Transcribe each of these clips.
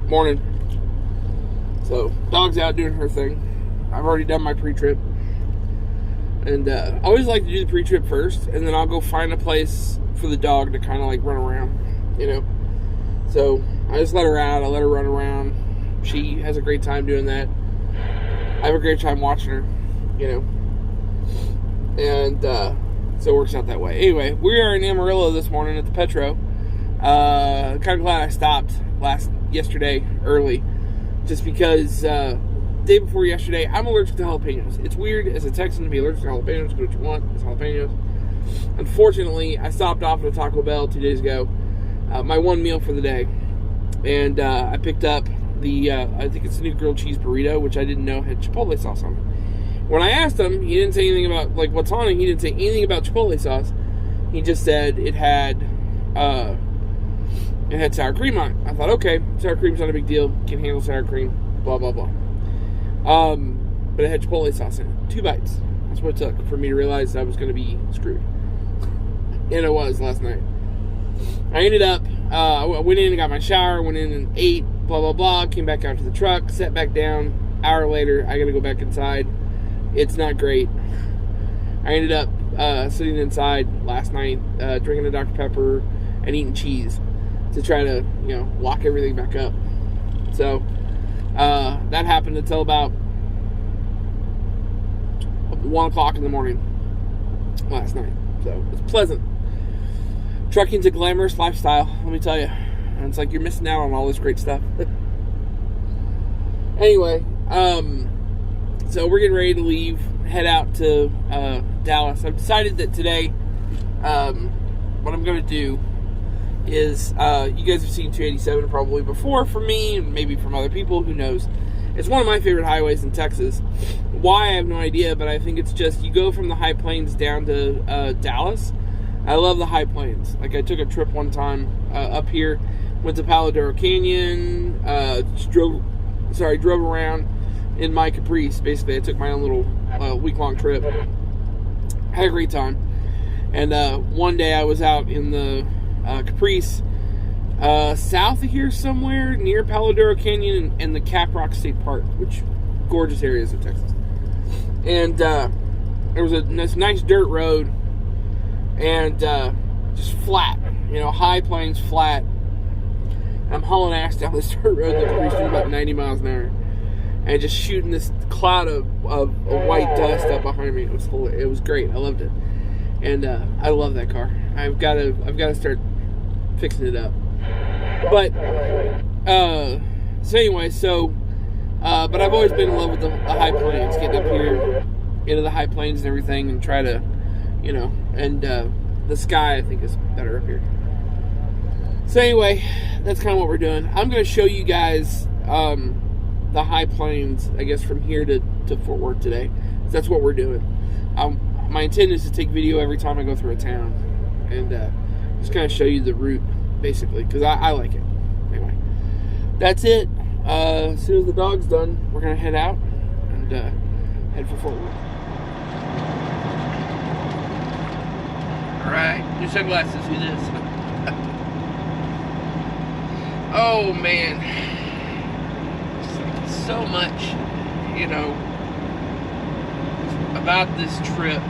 Morning. So, dog's out doing her thing. I've already done my pre-trip. And I always like to do the pre-trip first, and then I'll go find a place for the dog to kind of like run around, you know. So, I just let her out. I let her run around. She has a great time doing that. I have a great time watching her, you know. And so it works out that way. Anyway, we are in Amarillo this morning at the Petro. Kind of glad I stopped yesterday early, just because day before yesterday, I'm allergic to jalapenos. It's weird as a Texan to be allergic to jalapenos, but what you want is jalapenos. Unfortunately, I stopped off at a Taco Bell 2 days ago, my one meal for the day, and I picked up the I think it's the new grilled cheese burrito, which I didn't know had Chipotle sauce on it. When I asked him, he didn't say anything about like what's on it. He didn't say anything about Chipotle sauce. He just said it had sour cream on it. I thought, okay, sour cream's not a big deal. Can handle sour cream. Blah blah blah. But it had Chipotle sauce in it. 2 bites. That's what it took for me to realize I was going to be screwed. And it was last night. I ended up, I went in and got my shower, went in and ate, blah, blah, blah, came back out to the truck, sat back down. Hour later, I got to go back inside. It's not great. I ended up sitting inside last night, drinking a Dr. Pepper and eating cheese to try to, you know, lock everything back up. So, that happened until about 1 o'clock in the morning last night. So, it's pleasant. Trucking's a glamorous lifestyle, let me tell you. And it's like you're missing out on all this great stuff. Anyway, so we're getting ready to leave, head out to Dallas. I've decided that today, what I'm going to do is, you guys have seen 287 probably before from me, and maybe from other people, who knows. It's one of my favorite highways in Texas. Why, I have no idea, but I think it's just, you go from the high plains down to Dallas. I love the high plains. Like, I took a trip one time up here, went to Palo Duro Canyon, drove around in my Caprice. Basically, I took my own little week-long trip. Had a great time. And one day I was out in the Caprice, south of here somewhere, near Palo Duro Canyon and the Caprock State Park, which gorgeous areas of Texas. And there was this nice dirt road, and just flat, you know, high plains, flat. I'm hauling ass down this dirt road in the Caprice doing about 90 miles an hour, and just shooting this cloud of white dust up behind me. It was great. I loved it, and I love that car. I've got to start fixing it up. But so anyway, but I've always been in love with the high plains, getting up here into the high plains and everything, and try to, you know, and the sky I think is better up here. So anyway, that's kind of what we're doing. I'm going to show you guys the high plains, I guess, from here to Fort Worth today. That's what we're doing. My intent is to take video every time I go through a town, and just kind of show you the route, basically, because I like it. Anyway, that's it. As soon as the dog's done, we're going to head out and head for Fort Worth. Alright, new sunglasses, who this? Oh man, just like so much, you know, about this trip,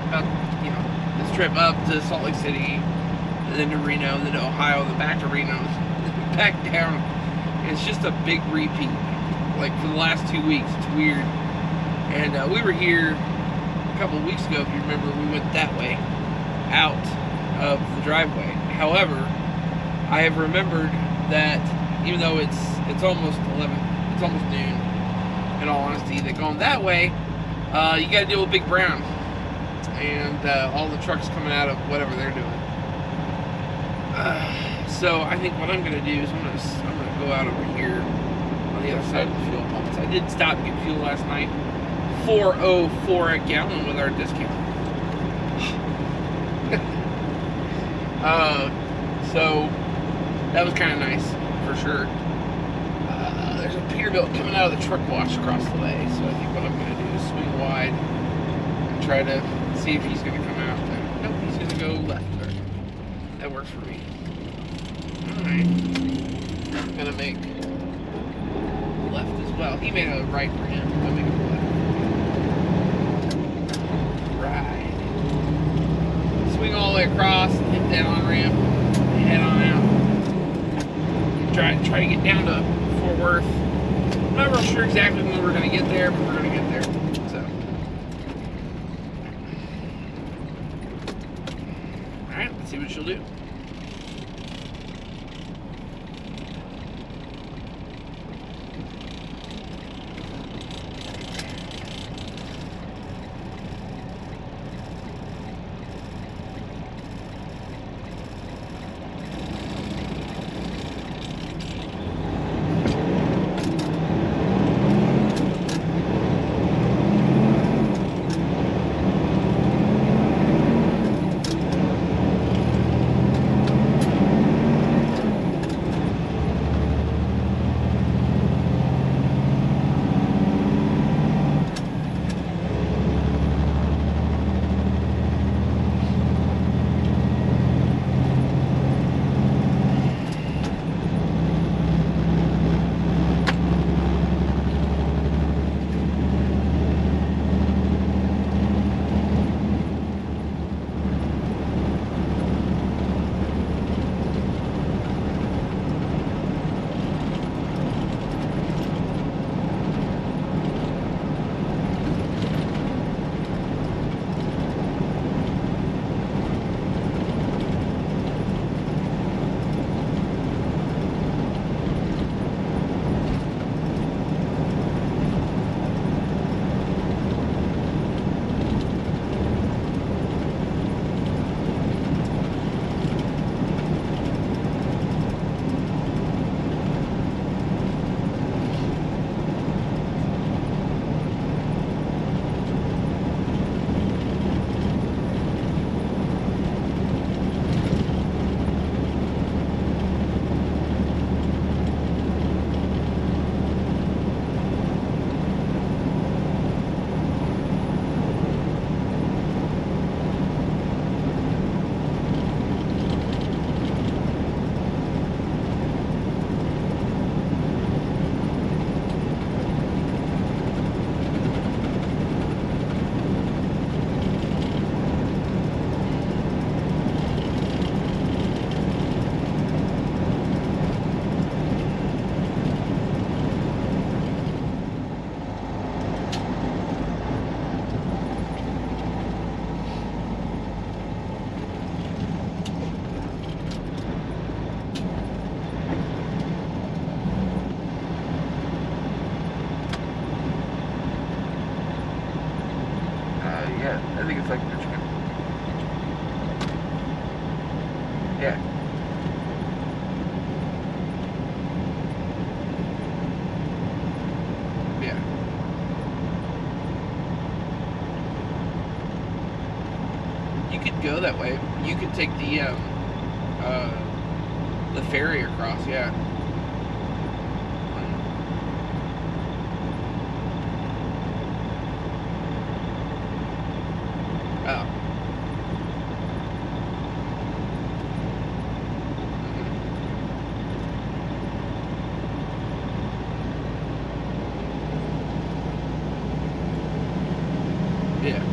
this trip up to Salt Lake City, and then to Reno, and then to Ohio, and then back to Reno, back down. It's just a big repeat, like for the last 2 weeks. It's weird. And we were here a couple of weeks ago, if you remember. We went that way, out of the driveway. However, I have remembered that even though it's almost 11, it's almost noon, in all honesty, that going that way, you got to deal with Big Brown and all the trucks coming out of whatever they're doing. So I think what I'm going to do is I'm going to go out over here on the other side of the fuel pumps. I did stop and get fuel last night, $4.04 a gallon with our discount. So that was kind of nice, for sure. There's a Peterbilt coming out of the truck wash across the way, so I think what I'm going to do is swing wide and try to see if he's going to come out. Nope, he's going to go left. That works for me. Alright. I'm going to make he made a right for him. I'll make a left. Right. Swing all the way across, hit that on ramp, and head on out. Try to get down to Fort Worth. I'm not real sure exactly when we're going to get there, but we're going to get there. So, all right, let's see what she'll do. Yeah, I think it's like Michigan. Yeah. Yeah. You could go that way. You could take the ferry across, yeah. Oh. Yeah.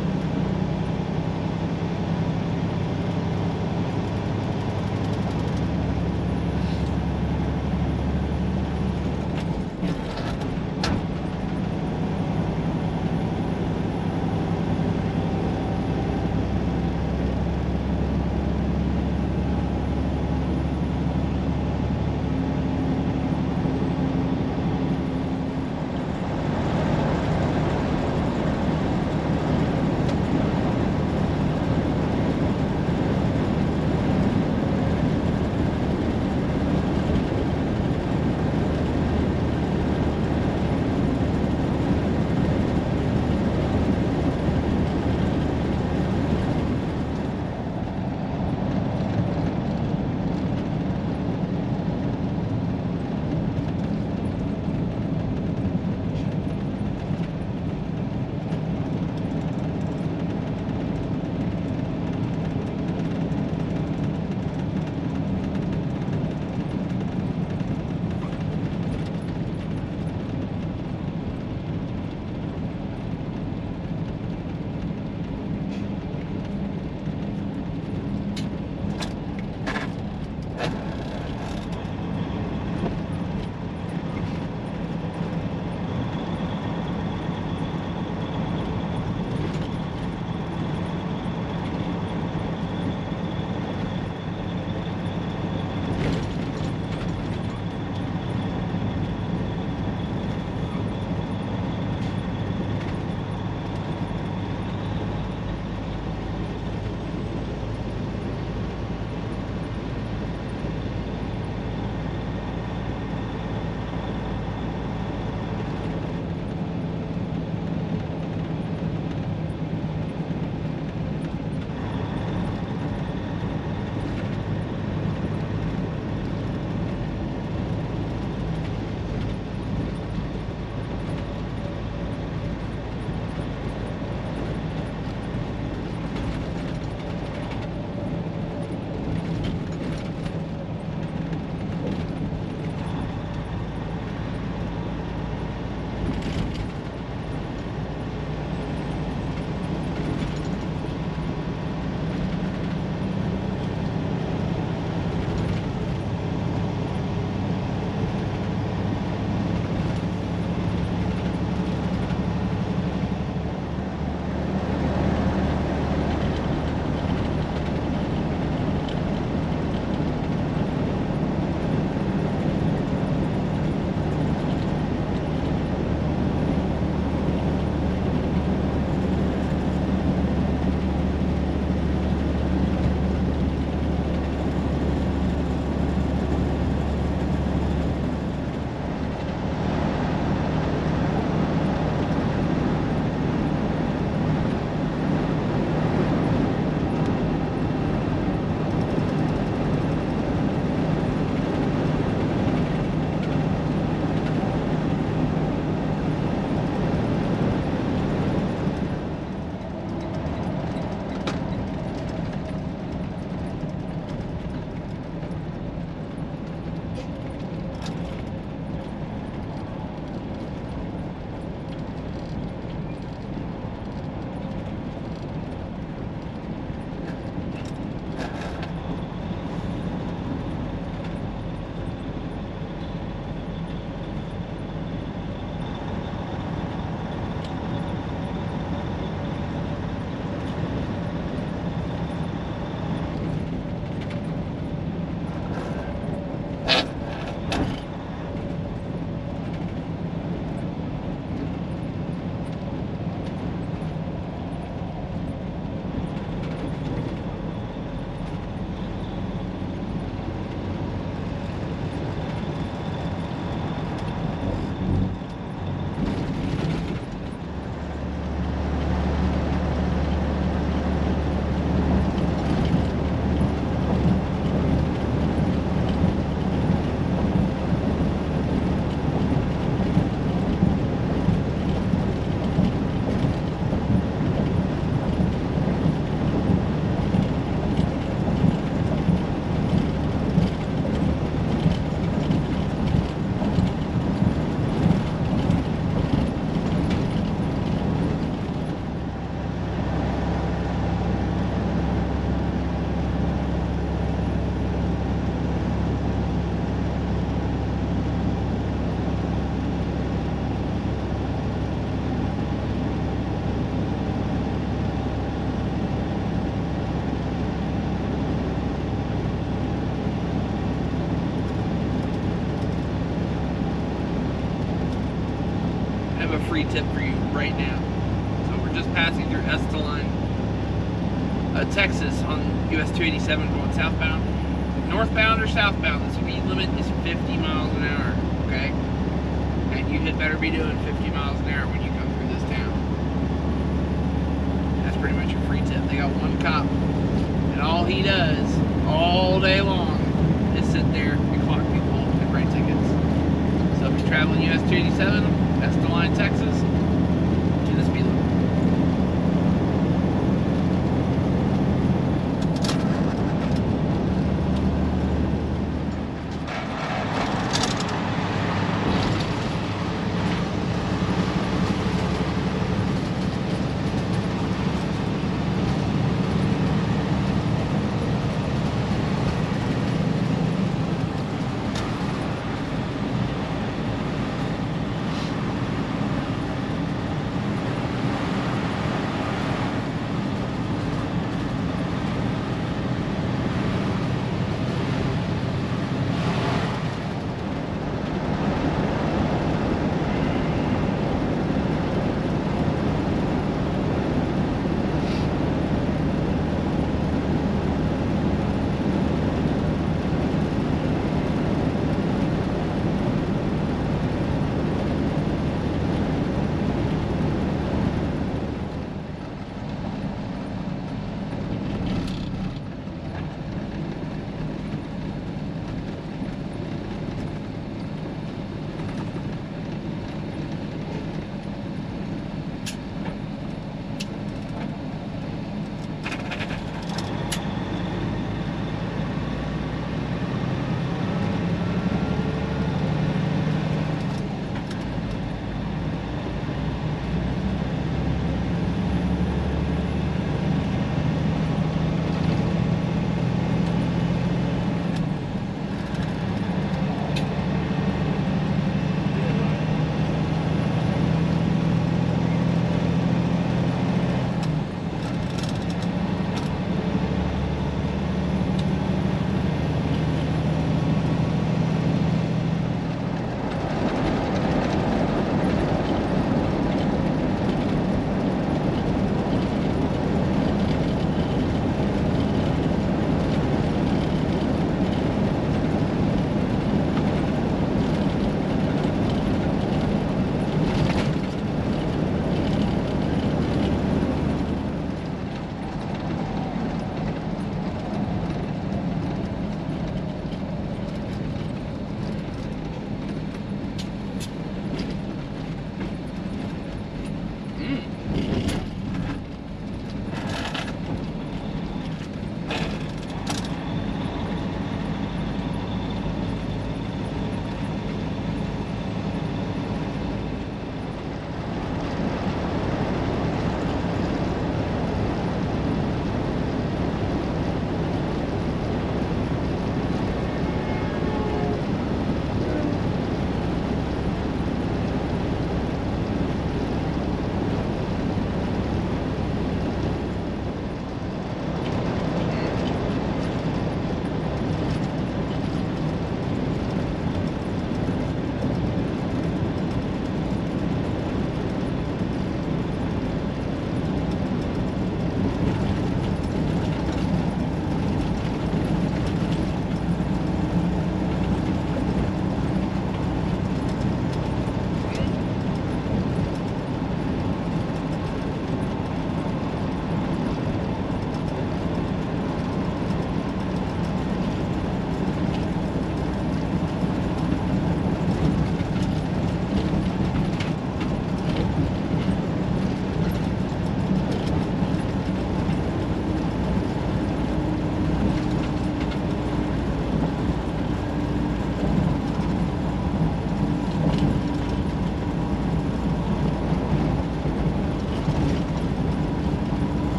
have a free tip for you right now. So we're just passing through Esteline, Texas on US 287 going southbound. Northbound or southbound, the speed limit is 50 miles an hour, okay? And you had better be doing 50 miles an hour when you come through this town. That's pretty much your free tip. They got one cop, and all he does all day long is sit there and clock people and write tickets. So if you're traveling US 287, Esteline, Texas, do the speed limit.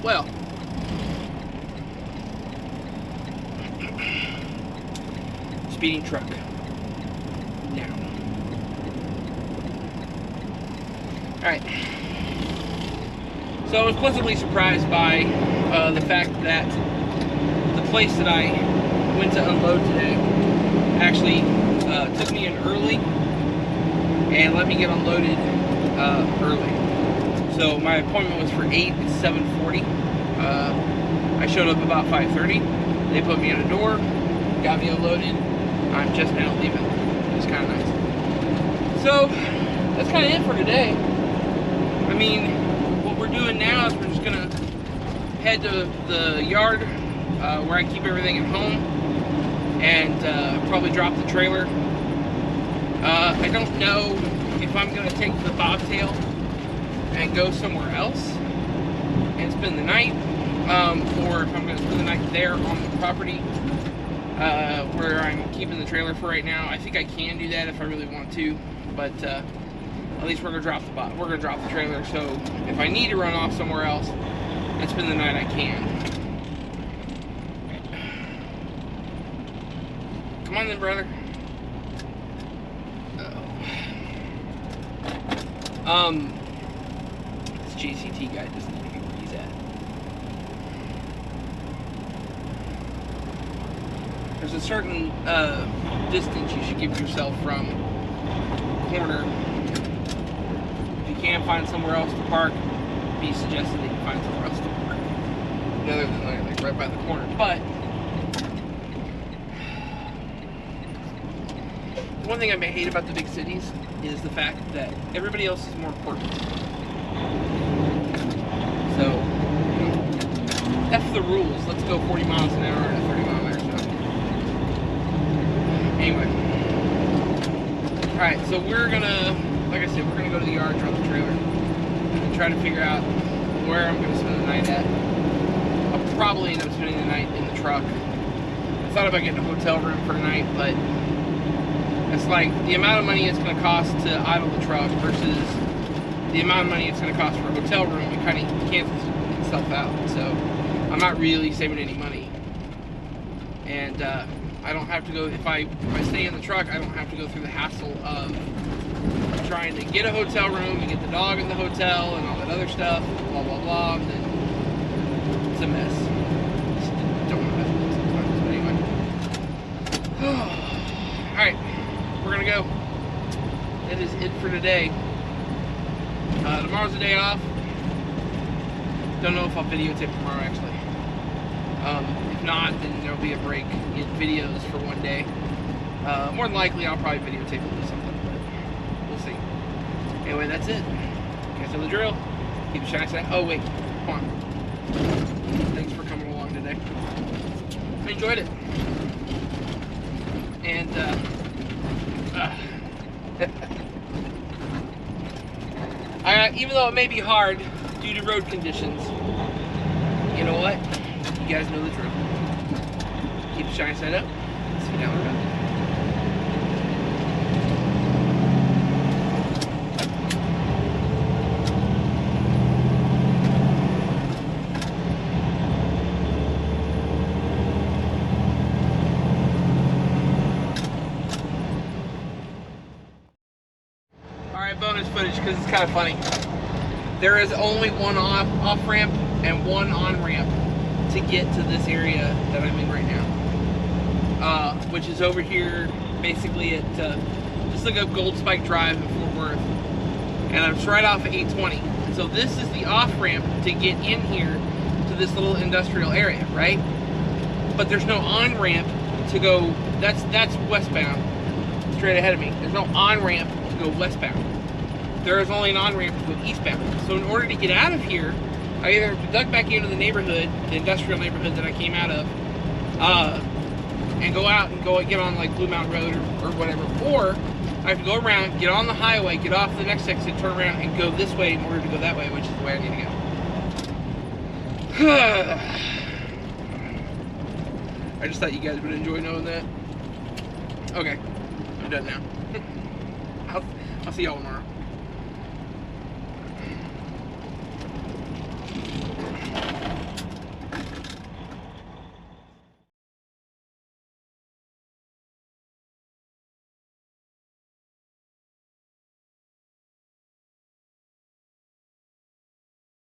Well, speeding truck. Now. Alright. So I was pleasantly surprised by the fact that the place that I went to unload today actually took me in early and let me get unloaded early. So my appointment was for 8, it's 7:40. I showed up about 5:30. They put me in a door, got me unloaded. I'm just now leaving. It's kind of nice. So that's kind of it for today. I mean, what we're doing now is we're just gonna head to the yard where I keep everything at home and probably drop the trailer. I don't know if I'm gonna take the bobtail and go somewhere else and spend the night, or if I'm gonna spend the night there on the property where I'm keeping the trailer for right now. I think I can do that if I really want to, but at least we're gonna drop the trailer. So if I need to run off somewhere else and spend the night, I can. Come on then, brother. This JCT guy doesn't know where he's at. There's a certain distance you should give yourself from the corner. If you can't find somewhere else to park, be suggested that you find somewhere else to park, other than like right by the corner. But one thing I may hate about the big cities is the fact that everybody else is more important. So, F the rules. Let's go 40 miles an hour and a 30 mile an hour zone. Anyway. Alright, so we're gonna, like I said, we're gonna go to the yard, drop the trailer, and try to figure out where I'm gonna spend the night at. I'll probably end up spending the night in the truck. I thought about getting a hotel room for tonight, but it's like the amount of money it's going to cost to idle the truck versus the amount of money it's going to cost for a hotel room. It kind of cancels itself out. So I'm not really saving any money. And I don't have to go, if I stay in the truck, I don't have to go through the hassle of trying to get a hotel room and get the dog in the hotel and all that other stuff, blah, blah, blah. And then it's a mess. Just don't want to mess with it sometimes, but anyway. Alright. We're gonna go. That is it for today. Tomorrow's a day off. Don't know if I'll videotape tomorrow actually. If not, then there'll be a break in videos for one day. More than likely I'll probably videotape a little something, but we'll see. Anyway, that's it. You guys know the drill. Keep it shiny. Oh wait, come on. Thanks for coming along today. I enjoyed it. And even though it may be hard due to road conditions, you know what? You guys know the drill. Keep the shiny side up. See you down the road. Bonus footage because it's kind of funny. There is only one off ramp and one on ramp to get to this area that I'm in right now, which is over here basically at just look up Gold Spike Drive in Fort Worth, and I'm just right off of 820. So this is the off ramp to get in here to this little industrial area, right? But there's no on ramp to go. That's westbound, straight ahead of me. There's no on ramp to go westbound. There is only an on-ramp to go eastbound. So in order to get out of here, I either duck back into the neighborhood, the industrial neighborhood that I came out of, and go out and get on like Blue Mountain Road or whatever, or I have to go around, get on the highway, get off the next exit, turn around, and go this way in order to go that way, which is the way I need to go. I just thought you guys would enjoy knowing that. Okay, I'm done now. I'll see y'all tomorrow.